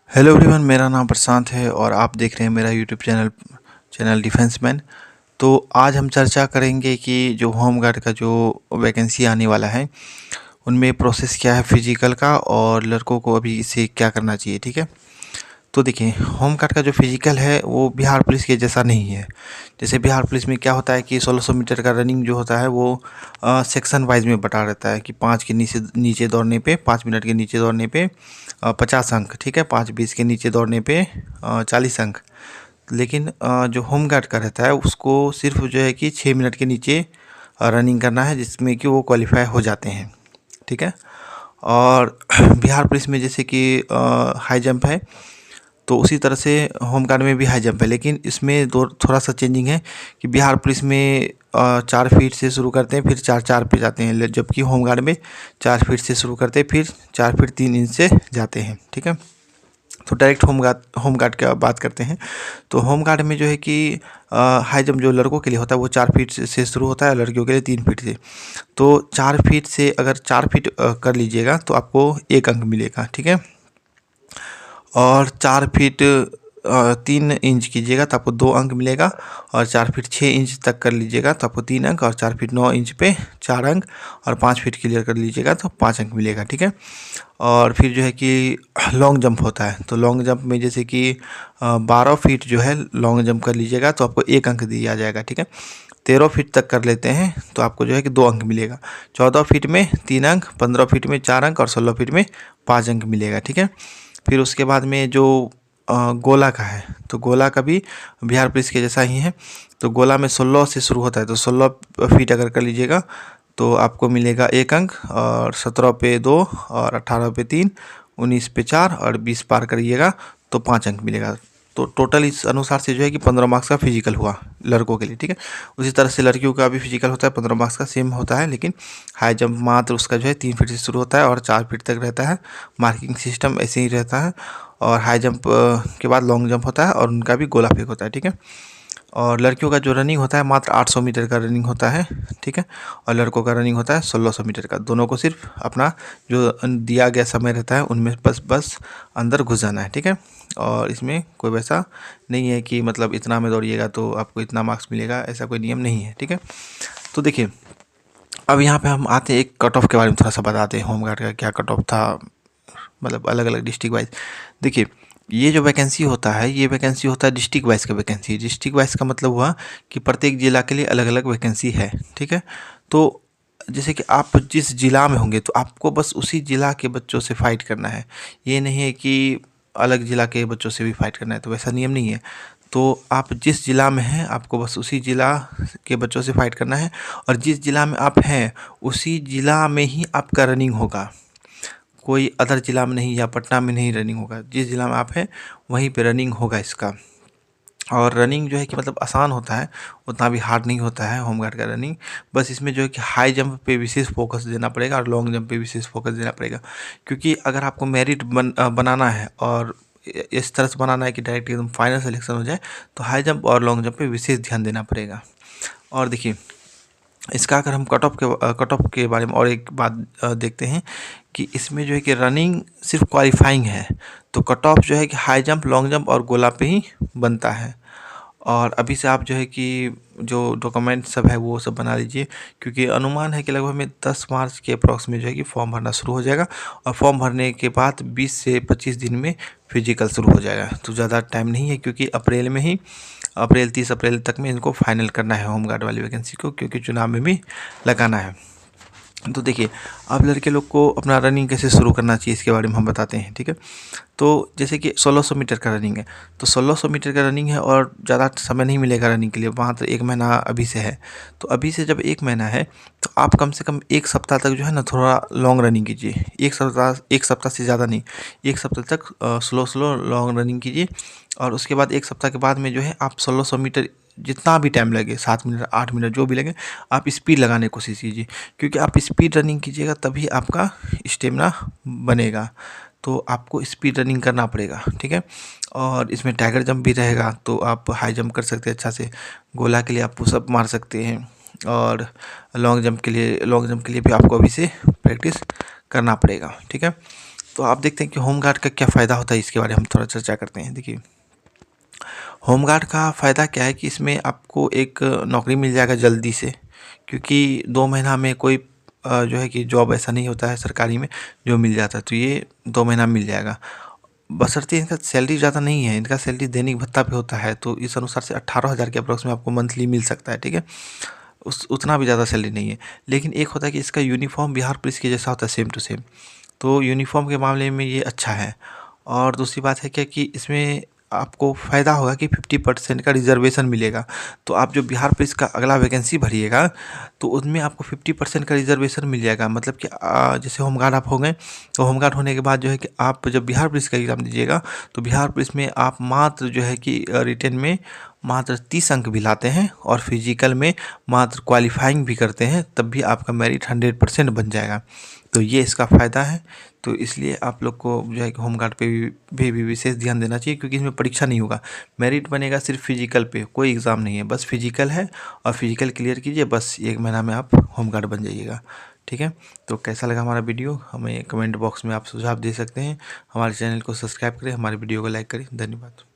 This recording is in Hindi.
हेलो एवरीवन, मेरा नाम प्रशांत है और आप देख रहे हैं मेरा यूट्यूब चैनल डिफेंस मैन। तो आज हम चर्चा करेंगे कि जो होम गार्ड का जो वैकेंसी आने वाला है उनमें प्रोसेस क्या है फिजिकल का और लड़कों को अभी इसे क्या करना चाहिए। ठीक है, तो देखिए होम गार्ड का जो फिजिकल है वो बिहार पुलिस के जैसा नहीं है। जैसे बिहार पुलिस में क्या होता है कि 1600 मीटर का रनिंग जो होता है वो सेक्शन वाइज में बटा रहता है कि 5 के नीचे नीचे दौड़ने पे 5 मिनट के नीचे दौड़ने पे 50 अंक। ठीक है, 5:20 के नीचे दौड़ने पे 40 अंक। लेकिन जो होम गार्ड का रहता है उसको सिर्फ जो है कि 6 मिनट के नीचे रनिंग करना है, जिसमें कि वो क्वालिफाई हो जाते हैं। ठीक है, और बिहार पुलिस में जैसे कि हाई जंप है, तो उसी तरह से होम गार्ड में भी हाई जंप है, लेकिन इसमें दो थोड़ा सा चेंजिंग है कि बिहार पुलिस में 4 फीट से शुरू करते हैं फिर 4-4 पे जाते हैं, जबकि होम गार्ड में 4 फीट से शुरू करते हैं फिर 4 फीट 3 इंच से जाते हैं। ठीक है, तो डायरेक्ट होम गार्ड की बात करते हैं। तो होम गार्ड में जो है कि हाई जंप जो लड़कों के लिए होता है वो 4 फीट से शुरू होता है, लड़कियों के लिए 3 फीट से। तो 4 फीट से अगर 4 फीट कर लीजिएगा तो आपको 1 अंक मिलेगा। ठीक है, और 4 फीट 3 इंच कीजिएगा तो आपको 2 अंक मिलेगा, और 4 फीट 6 इंच तक कर लीजिएगा तो आपको 3 अंक, और 4 फीट 9 इंच पे 4 अंक, और 5 फीट क्लियर कर लीजिएगा तो 5 अंक मिलेगा। ठीक है, और फिर जो है कि लॉन्ग जंप होता है, तो लॉन्ग जंप में जैसे कि 12 फीट जो है लॉन्ग जंप कर लीजिएगा तो आपको 1 अंक दिया जाएगा। ठीक है, 13 फीट तक कर लेते हैं तो आपको जो है कि 2 अंक मिलेगा। 14 फीट में 3 अंक, 15 फीट में 4 अंक, और 16 फीट में 5 अंक मिलेगा। ठीक है, फिर उसके बाद में जो गोला का है, तो गोला का भी बिहार पुलिस के जैसा ही है। तो गोला में 16 से शुरू होता है, तो 16 फीट अगर कर लीजिएगा तो आपको मिलेगा 1 अंक, और 17 पे 2, और 18 पे 3, 19 पे 4, और 20 पार करिएगा तो 5 अंक मिलेगा। तो टोटल इस अनुसार से जो है कि 15 मार्क्स का फिजिकल हुआ लड़कों के लिए। ठीक है, उसी तरह से लड़कियों का भी फिजिकल होता है, 15 मार्क्स का सेम होता है, लेकिन हाई जंप मात्र उसका जो है 3 फीट से शुरू होता है और 4 फीट तक रहता है। मार्किंग सिस्टम ऐसे ही रहता है, और हाई जंप के बाद लॉन्ग जंप होता है, और उनका भी गोला फेंक होता है। ठीक है, और लड़कियों का जो रनिंग होता है मात्र 800 मीटर का रनिंग होता है। ठीक है, और लड़कों का रनिंग होता है 1600 मीटर का। दोनों को सिर्फ अपना जो दिया गया समय रहता है उनमें बस अंदर घुस जाना है। ठीक है, और इसमें कोई वैसा नहीं है कि मतलब इतना में दौड़िएगा तो आपको इतना मार्क्स मिलेगा, ऐसा कोई नियम नहीं है। ठीक है, तो देखिए अब यहाँ पे हम आते हैं एक कट ऑफ के बारे में थोड़ा सा बताते हैं, होम गार्ड का क्या कट ऑफ था, मतलब अलग अलग डिस्ट्रिक्ट वाइज। देखिए ये जो वैकेंसी होता है, ये वैकेंसी होता है डिस्ट्रिक्ट वाइज का वैकेंसी। डिस्ट्रिक्ट वाइज का मतलब हुआ कि प्रत्येक जिला के लिए अलग अलग वैकेंसी है। ठीक है, तो जैसे कि आप जिस जिला में होंगे तो आपको बस उसी जिला के बच्चों से फाइट करना है। ये नहीं है कि अलग जिला के बच्चों से भी फाइट करना है, तो वैसा नियम नहीं है। तो आप जिस जिला में हैं आपको बस उसी जिला के बच्चों से फाइट करना है, और जिस जिला में आप हैं उसी जिला में ही आपका रनिंग होगा, कोई अदर जिला में नहीं या पटना में नहीं रनिंग होगा। जिस जिला में आप हैं वहीं पे रनिंग होगा इसका। और रनिंग जो है कि मतलब आसान होता है, उतना भी हार्ड नहीं होता है होम गार्ड का रनिंग। बस इसमें जो है कि हाई जंप पे विशेष फोकस देना पड़ेगा और लॉन्ग जंप पे विशेष फोकस देना पड़ेगा, क्योंकि अगर आपको मेरिट बनाना है और इस तरह से बनाना है कि डायरेक्ट एकदम फाइनल सिलेक्शन हो जाए, तो हाई जंप और लॉन्ग जंप पे विशेष ध्यान देना पड़ेगा। और देखिए इसका अगर हम कट ऑफ के बारे में और एक बात देखते हैं कि इसमें जो है कि रनिंग सिर्फ क्वालिफाइंग है, तो कट ऑफ जो है कि हाई जंप, लॉन्ग जंप और गोला पे ही बनता है। और अभी से आप जो है कि जो डॉक्यूमेंट सब है वो सब बना लीजिए, क्योंकि अनुमान है कि लगभग में 10 मार्च के अप्रॉक्स में जो है कि फॉर्म भरना शुरू हो जाएगा, और फॉर्म भरने के बाद 20 से 25 दिन में फिजिकल शुरू हो जाएगा। तो ज़्यादा टाइम नहीं है, क्योंकि अप्रैल में ही 30 अप्रैल तक में इनको फाइनल करना है होम गार्ड वाली वैकेंसी को, क्योंकि चुनाव में भी लगाना है। तो देखिए अब लड़के लोग को अपना रनिंग कैसे शुरू करना चाहिए इसके बारे में हम बताते हैं। ठीक है, तो जैसे कि 1600 मीटर का रनिंग है, तो 1600 मीटर का रनिंग है और ज़्यादा समय नहीं मिलेगा रनिंग के लिए, वहाँ तो 1 महीना अभी से है। तो अभी से जब 1 महीना है तो आप कम से कम 1 सप्ताह तक जो है ना थोड़ा लॉन्ग रनिंग कीजिए। 1 सप्ताह से ज़्यादा नहीं, 1 सप्ताह तक स्लो लॉन्ग रनिंग कीजिए। और उसके बाद 1 सप्ताह के बाद में जो है आप 1600 मीटर जितना भी टाइम लगे, 7 मिनट 8 मिनट जो भी लगे, आप स्पीड लगाने की कोशिश कीजिए, क्योंकि आप स्पीड रनिंग कीजिएगा तभी आपका स्टेमिना बनेगा। तो आपको स्पीड रनिंग करना पड़ेगा। ठीक है, और इसमें टाइगर जंप भी रहेगा, तो आप हाई जंप कर सकते हैं अच्छा से। गोला के लिए आप पुशअप मार सकते हैं, और लॉन्ग जंप के लिए भी आपको अभी से प्रैक्टिस करना पड़ेगा। ठीक है, तो आप देखते हैं कि होमगार्ड का क्या फ़ायदा होता है, इसके बारे में हम थोड़ा चर्चा करते हैं। देखिए, होमगार्ड का फ़ायदा क्या है कि इसमें आपको एक नौकरी मिल जाएगा जल्दी से, क्योंकि 2 महीना में कोई जो है कि जॉब ऐसा नहीं होता है सरकारी में जो मिल जाता है, तो ये 2 महीना मिल जाएगा। बशर्ते इनका सैलरी ज़्यादा नहीं है, इनका सैलरी दैनिक भत्ता पे होता है, तो इस अनुसार से 18,000 के अप्रोक्स में आपको मंथली मिल सकता है, ठीक है। उस उतना भी ज़्यादा सैलरी नहीं है। लेकिन एक होता है कि इसका यूनिफ़ॉर्म बिहार पुलिस के जैसा होता है, सेम टू सेम, तो यूनिफ़ॉर्म के मामले में ये अच्छा है। और दूसरी बात है क्या कि इसमें आपको फ़ायदा होगा कि 50% का रिज़र्वेशन मिलेगा। तो आप जो बिहार पुलिस का अगला वैकेंसी भरिएगा, तो उसमें आपको 50% का रिज़र्वेशन मिल जाएगा। मतलब कि जैसे होमगार्ड आप हो गए, तो होमगार्ड होने के बाद जो है कि आप जब बिहार पुलिस का एग्ज़ाम दीजिएगा, तो बिहार पुलिस में आप मात्र जो है कि रिटेन में मात्र 30 अंक भी लाते हैं और फिजिकल में मात्र क्वालिफाइंग भी करते हैं, तब भी आपका मेरिट 100% बन जाएगा। तो ये इसका फ़ायदा है। तो इसलिए आप लोग को जो है कि होमगार्ड पे भी विशेष ध्यान देना चाहिए, क्योंकि इसमें परीक्षा नहीं होगा, मेरिट बनेगा सिर्फ फिजिकल पे, कोई एग्ज़ाम नहीं है, बस फिजिकल है और फिजिकल क्लियर कीजिए, बस 1 महीना में आप होमगार्ड बन जाइएगा, ठीक है। तो कैसा लगा हमारा वीडियो, हमें कमेंट बॉक्स में आप सुझाव दे सकते हैं। हमारे चैनल को सब्सक्राइब करें, हमारे वीडियो को लाइक करें। धन्यवाद।